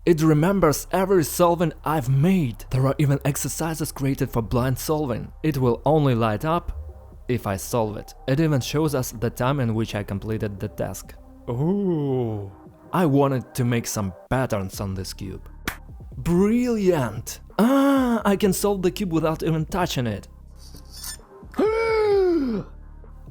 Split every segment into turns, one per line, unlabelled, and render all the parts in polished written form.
It remembers every solving I've made. There are even exercises created for blind solving. It will only light up if I solve it. It even shows us the time in which I completed the task. Ooh. I wanted to make some patterns on this cube. Brilliant! Ah, I can solve the cube without even touching it.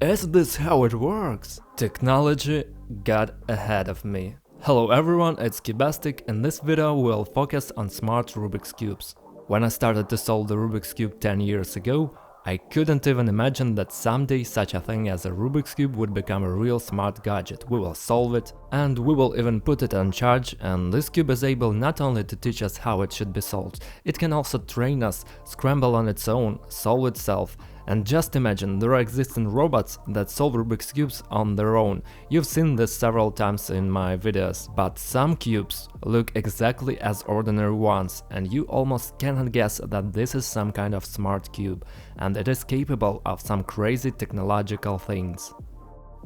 Is this how it works? Technology got ahead of me. Hello everyone, it's Cubastic. In this video we'll focus on smart Rubik's Cubes. When I started to solve the Rubik's Cube 10 years ago, I couldn't even imagine that someday such a thing as a Rubik's Cube would become a real smart gadget. We will solve it, and we will even put it on charge, and this cube is able not only to teach us how it should be solved, it can also train us, scramble on its own, solve itself. And just imagine, there are existing robots that solve Rubik's Cubes on their own. You've seen this several times in my videos, but some cubes look exactly as ordinary ones, and you almost cannot guess that this is some kind of smart cube, and it is capable of some crazy technological things.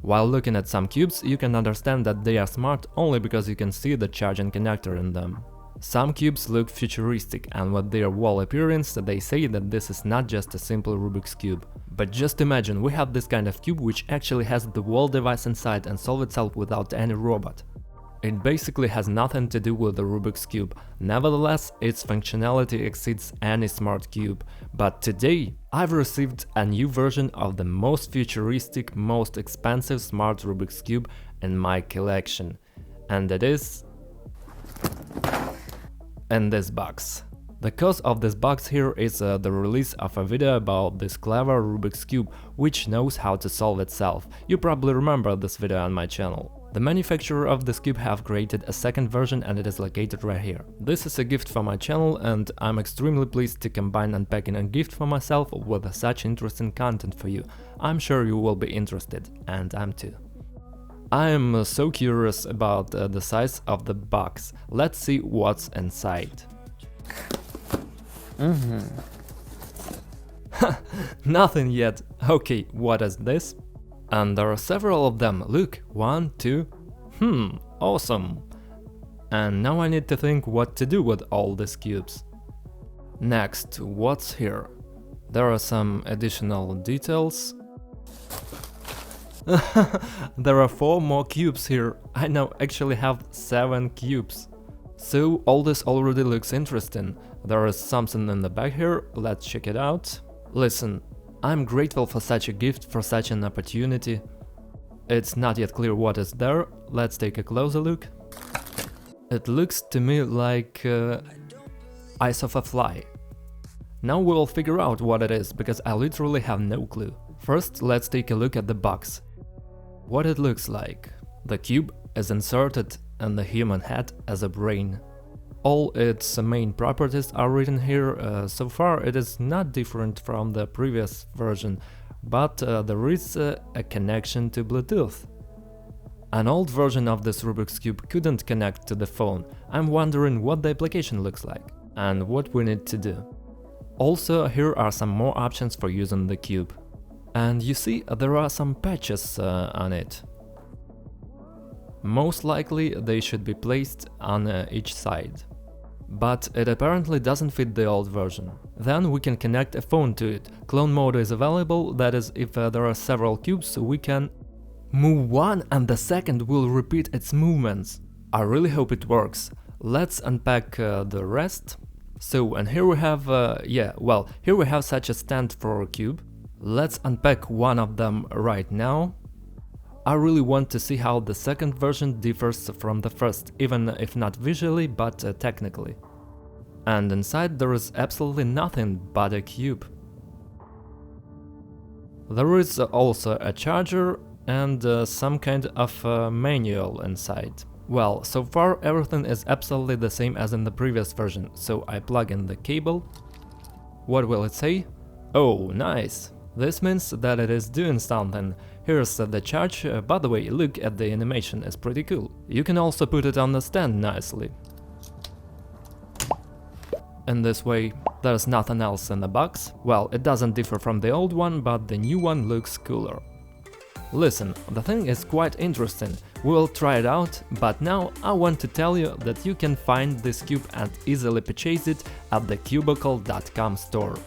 While looking at some cubes, you can understand that they are smart only because you can see the charging connector in them. Some cubes look futuristic, and with their wall appearance they say that this is not just a simple Rubik's Cube. But just imagine, we have this kind of cube which actually has the wall device inside and solves itself without any robot. It basically has nothing to do with the Rubik's Cube, nevertheless its functionality exceeds any smart cube. But today I've received a new version of the most futuristic, most expensive smart Rubik's Cube in my collection, and it is in this box. The cause of this box here is the release of a video about this clever Rubik's Cube which knows how to solve itself. You probably remember this video on my channel. The manufacturer of this cube have created a second version and it is located right here. This is a gift for my channel and I'm extremely pleased to combine unpacking a gift for myself with such interesting content for you. I'm sure you will be interested, and I'm too. I am so curious about the size of the box. Let's see what's inside. Nothing yet. Okay, what is this? And there are several of them. Look, 1, 2. Awesome. And now I need to think what to do with all these cubes. Next, what's here? There are some additional details. There are 4 more cubes here. I now actually have 7 cubes. So all this already looks interesting. There is something in the back here, let's check it out. Listen, I'm grateful for such a gift, for such an opportunity. It's not yet clear what is there, let's take a closer look. It looks to me like eyes of a fly. Now we will figure out what it is, because I literally have no clue. First, let's take a look at the box. What it looks like. The cube is inserted in the human head as a brain. All its main properties are written here. So far it is not different from the previous version, but there is a connection to Bluetooth. An old version of this Rubik's Cube couldn't connect to the phone. I'm wondering what the application looks like and what we need to do. Also, here are some more options for using the cube. And you see, there are some patches on it. Most likely they should be placed on each side. But it apparently doesn't fit the old version. Then we can connect a phone to it. Clone mode is available, that is, if there are several cubes we can move one and the second will repeat its movements. I really hope it works. Let's unpack the rest. So, and here we have, here we have such a stand for a cube. Let's unpack one of them right now. I really want to see how the second version differs from the first, even if not visually, but technically. And inside there is absolutely nothing but a cube. There is also a charger and some kind of manual inside. Well, so far everything is absolutely the same as in the previous version, so I plug in the cable. What will it say? Oh, nice! This means that it is doing something. Here's the charge. By the way, look at the animation, it's pretty cool. You can also put it on the stand nicely. In this way, there's nothing else in the box. Well, it doesn't differ from the old one, but the new one looks cooler. Listen, the thing is quite interesting, we'll try it out, but now I want to tell you that you can find this cube and easily purchase it at the Cubicle.com store.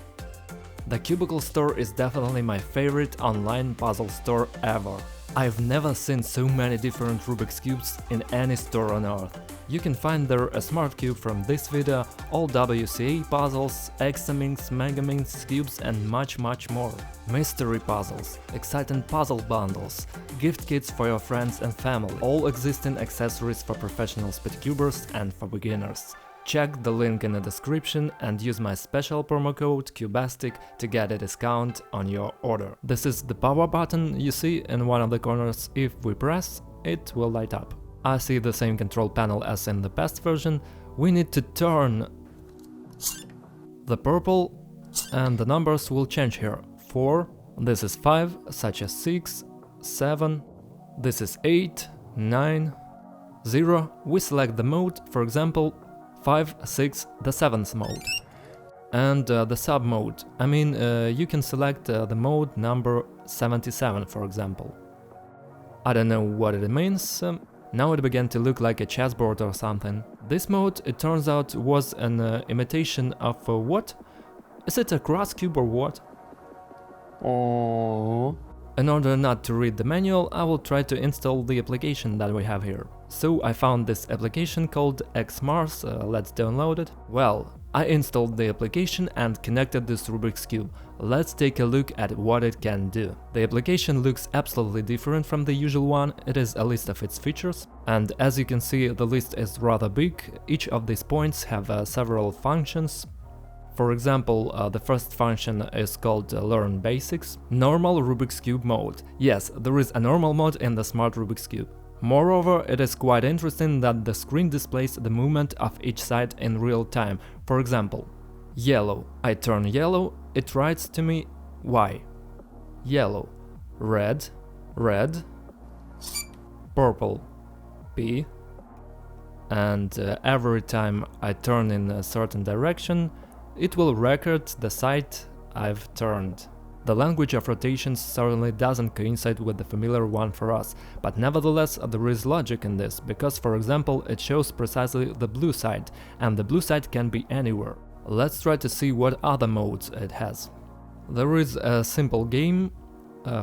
The Cubicle store is definitely my favorite online puzzle store ever. I've never seen so many different Rubik's Cubes in any store on earth. You can find there a Smart Cube from this video, all WCA puzzles, Examinx, Megaminx cubes and much more. Mystery puzzles, exciting puzzle bundles, gift kits for your friends and family, all existing accessories for professional speedcubers and for beginners. Check the link in the description and use my special promo code CUBASTIC to get a discount on your order. This is the power button you see in one of the corners. If we press, it will light up. I see the same control panel as in the past version. We need to turn the purple and the numbers will change here. 4, this is 5, such as 6, 7, this is 8, 9, 0. We select the mode, for example 5, 6, the 7th mode. And the sub mode, I mean you can select the mode number 77 for example. I don't know what it means, now it began to look like a chessboard or something. This mode, it turns out, was an imitation of what? Is it a cross cube or what?
Oh.
In order not to read the manual, I will try to install the application that we have here. So I found this application called Xmars, let's download it. Well, I installed the application and connected this Rubik's Cube. Let's take a look at what it can do. The application looks absolutely different from the usual one, it is a list of its features. And as you can see, the list is rather big, each of these points have several functions. For example, the first function is called Learn Basics. Normal Rubik's Cube mode. Yes, there is a normal mode in the Smart Rubik's Cube. Moreover, it is quite interesting that the screen displays the movement of each side in real time. For example, yellow. I turn yellow, it writes to me Y. Yellow. Red. Red. Purple. P. And every time I turn in a certain direction, it will record the side I've turned. The language of rotations certainly doesn't coincide with the familiar one for us, but nevertheless there is logic in this, because for example it shows precisely the blue side, and the blue side can be anywhere. Let's try to see what other modes it has. There is a simple game,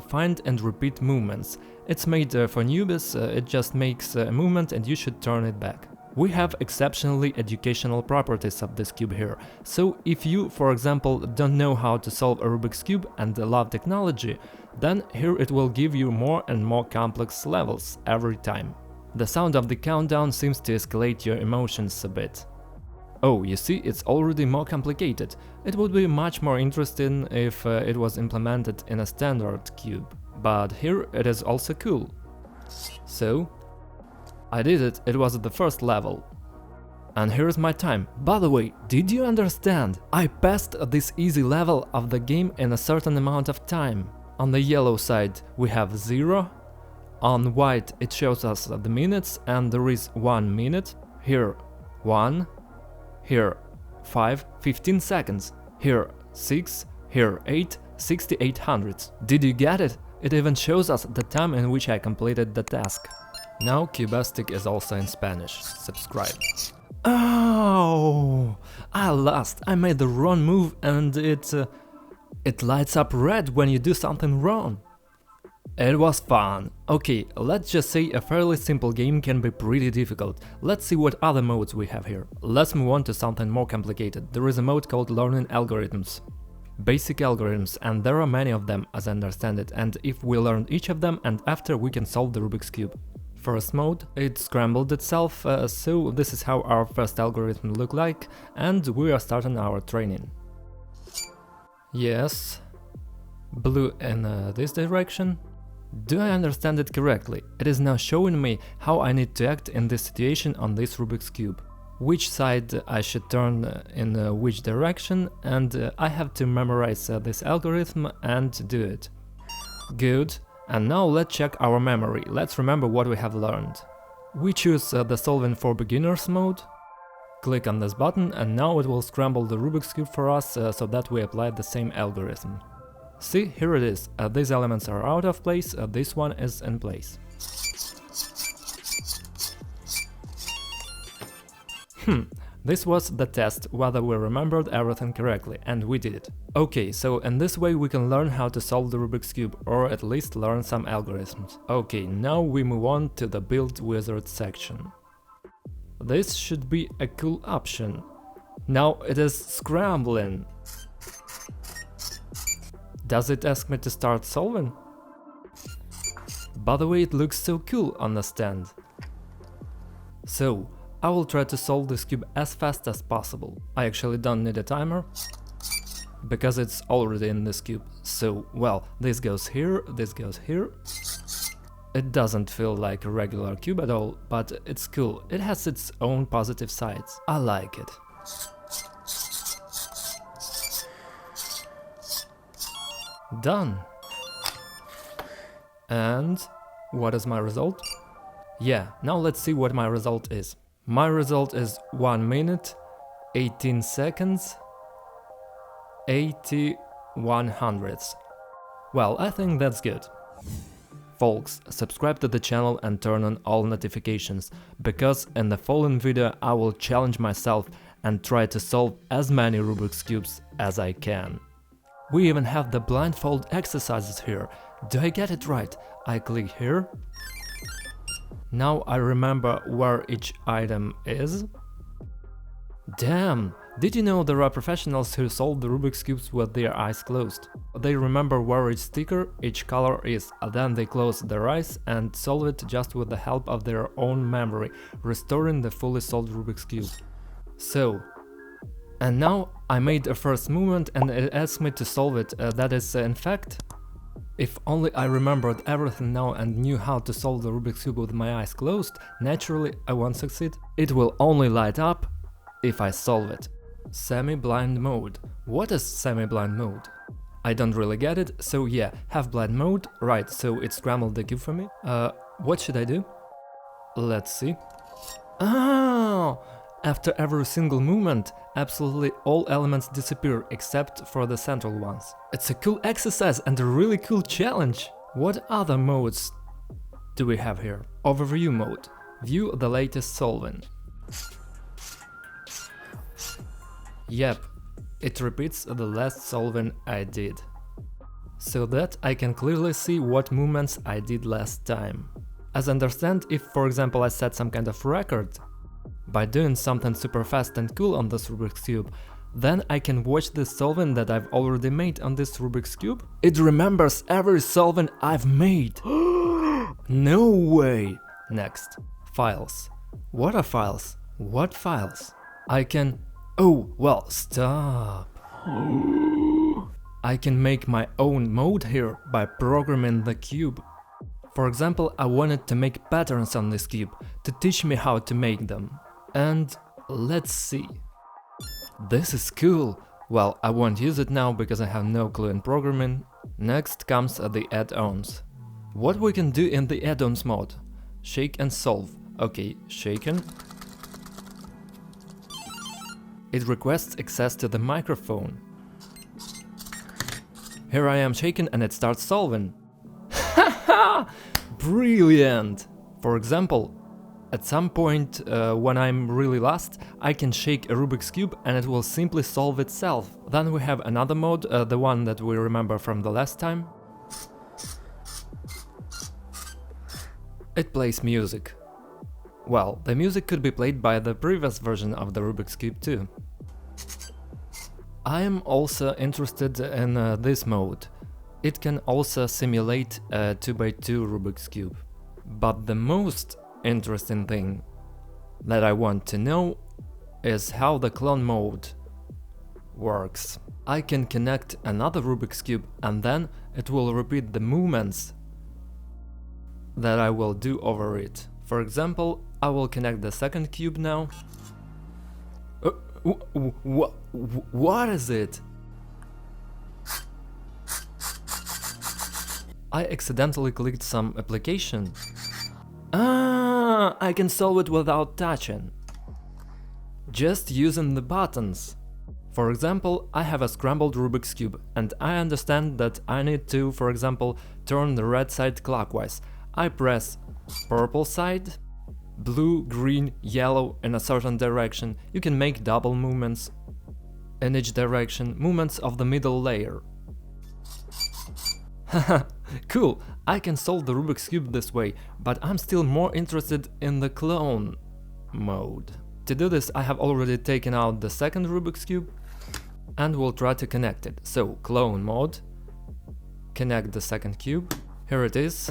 find and repeat movements. It's made for newbies, it just makes a movement and you should turn it back. We have exceptionally educational properties of this cube here, so if you, for example, don't know how to solve a Rubik's Cube and love technology, then here it will give you more and more complex levels every time. The sound of the countdown seems to escalate your emotions a bit. Oh, you see, it's already more complicated. It would be much more interesting if it was implemented in a standard cube, but here it is also cool. So I did it, it was at the first level. And here's my time. By the way, did you understand? I passed this easy level of the game in a certain amount of time. On the yellow side we have 0, on white it shows us the minutes and there is 1 minute, here 1, here 5, 15 seconds, here 6, here 8, 68 hundredths. Did you get it? It even shows us the time in which I completed the task. Now Cubastic is also in Spanish. Subscribe. Oh, I lost. I made the wrong move and it lights up red when you do something wrong. It was fun. Okay, let's just say a fairly simple game can be pretty difficult. Let's see what other modes we have here. Let's move on to something more complicated. There is a mode called Learning Algorithms. Basic algorithms, and there are many of them as I understand it, and if we learn each of them and after we can solve the Rubik's Cube. First mode, it scrambled itself, so this is how our first algorithm looked like, and we are starting our training. Yes, blue in this direction. Do I understand it correctly? It is now showing me how I need to act in this situation on this Rubik's Cube. Which side I should turn in which direction, and I have to memorize this algorithm and do it. Good. And now let's check our memory, let's remember what we have learned. We choose the Solving for Beginners mode, click on this button and now it will scramble the Rubik's Cube for us so that we apply the same algorithm. See, here it is. These elements are out of place, this one is in place. This was the test whether we remembered everything correctly, and we did it. Okay, so in this way we can learn how to solve the Rubik's Cube, or at least learn some algorithms. Okay, now we move on to the Build Wizard section. This should be a cool option. Now it is scrambling. Does it ask me to start solving? By the way, it looks so cool on the stand. So, I will try to solve this cube as fast as possible. I actually don't need a timer, because it's already in this cube. So, well, this goes here, this goes here. It doesn't feel like a regular cube at all, but it's cool. It has its own positive sides. I like it. Done. And what is my result? Yeah, now let's see what my result is. My result is 1 minute, 18 seconds, 81 hundredths. Well, I think that's good. Folks, subscribe to the channel and turn on all notifications, because in the following video I will challenge myself and try to solve as many Rubik's Cubes as I can. We even have the blindfold exercises here. Do I get it right? I click here. Now I remember where each item is. Damn! Did you know there are professionals who solve the Rubik's Cubes with their eyes closed? They remember where each sticker, each color is, then they close their eyes and solve it just with the help of their own memory, restoring the fully solved Rubik's Cube. So, and now I made a first movement and it asks me to solve it, that is in fact, if only I remembered everything now and knew how to solve the Rubik's Cube with my eyes closed, naturally I won't succeed. It will only light up if I solve it. Semi-blind mode. What is semi-blind mode? I don't really get it, so yeah, half-blind mode, right, so it scrambled the cube for me. What should I do? Let's see. Oh! After every single movement, absolutely all elements disappear except for the central ones. It's a cool exercise and a really cool challenge! What other modes do we have here? Overview mode. View the latest solving. Yep, it repeats the last solving I did, so that I can clearly see what movements I did last time. As I understand, if for example I set some kind of record by doing something super fast and cool on this Rubik's Cube, then I can watch the solving that I've already made on this Rubik's Cube. It remembers every solving I've made! No way! Next. Files. What are files? What files? I can... Oh, well, stop. I can make my own mode here by programming the cube. For example, I wanted to make patterns on this cube to teach me how to make them. And let's see. This is cool. Well, I won't use it now because I have no clue in programming. Next comes the add-ons. What we can do in the add-ons mode? Shake and solve. Okay, shaken. It requests access to the microphone. Here I am shaken and it starts solving. Haha! Brilliant! For example, at some point when I'm really lost, I can shake a Rubik's Cube and it will simply solve itself. Then we have another mode, the one that we remember from the last time. It plays music. Well, the music could be played by the previous version of the Rubik's Cube too. I am also interested in this mode. It can also simulate a 2x2 Rubik's Cube. But the most interesting thing that I want to know is how the clone mode works. I can connect another Rubik's Cube and then it will repeat the movements that I will do over it. For example, I will connect the second cube now. What is it? I accidentally clicked some application. Ah, I can solve it without touching. Just using the buttons. For example, I have a scrambled Rubik's Cube, and I understand that I need to, for example, turn the red side clockwise. I press purple side, blue, green, yellow in a certain direction. You can make double movements in each direction, movements of the middle layer. Haha, cool! I can solve the Rubik's Cube this way, but I'm still more interested in the clone mode. To do this, I have already taken out the second Rubik's Cube and will try to connect it. So, clone mode, connect the second cube, here it is,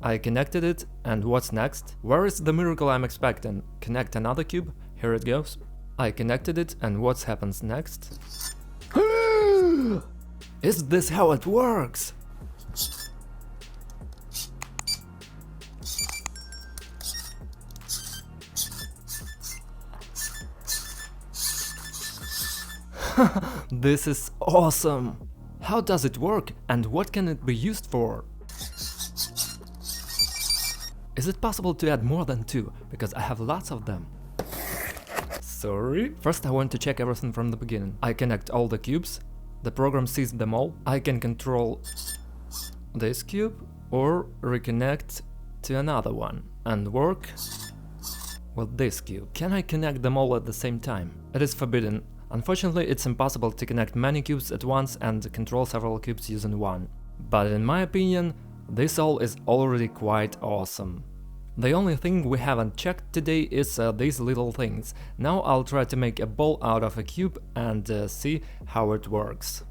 I connected it, and what's next? Where is the miracle I'm expecting? Connect another cube, here it goes. I connected it, and what happens next? Is this how it works? This is awesome! How does it work and what can it be used for? Is it possible to add more than 2? Because I have lots of them. Sorry. First I want to check everything from the beginning. I connect all the cubes, the program sees them all. I can control this cube or reconnect to another one and work with this cube. Can I connect them all at the same time? It is forbidden. Unfortunately, it's impossible to connect many cubes at once and control several cubes using one. But in my opinion, this all is already quite awesome. The only thing we haven't checked today is these little things. Now I'll try to make a ball out of a cube and see how it works.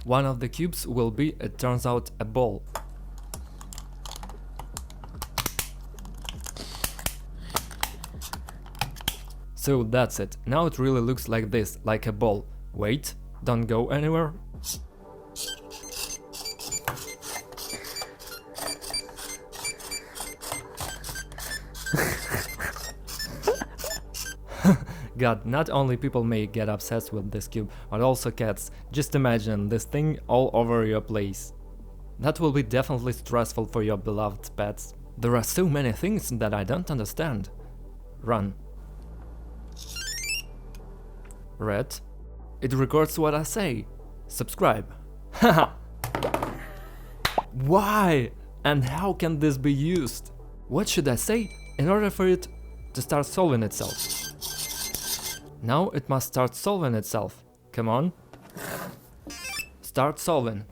One of the cubes will be, it turns out, a ball. So that's it. Now it really looks like this, like a ball. Wait, don't go anywhere. God, not only people may get obsessed with this cube, but also cats. Just imagine this thing all over your place. That will be definitely stressful for your beloved pets. There are so many things that I don't understand. Run. Red. It records what I say. Subscribe. Haha. Why? And how can this be used? What should I say in order for it to start solving itself? Now it must start solving itself. Come on. Start solving.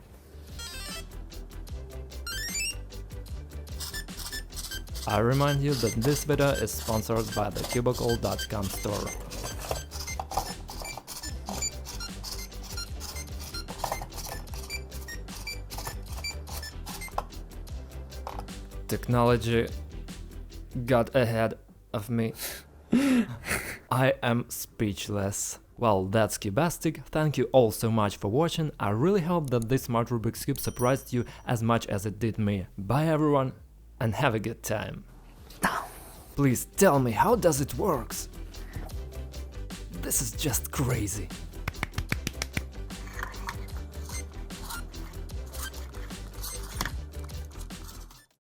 I remind you that this video is sponsored by the Cubicle.com store. Technology got ahead of me. I am speechless. Well, that's Cubastic. Thank you all so much for watching. I really hope that this smart Rubik's Cube surprised you as much as it did me. Bye everyone, and have a good time. Please tell me, how does it works? This is just crazy.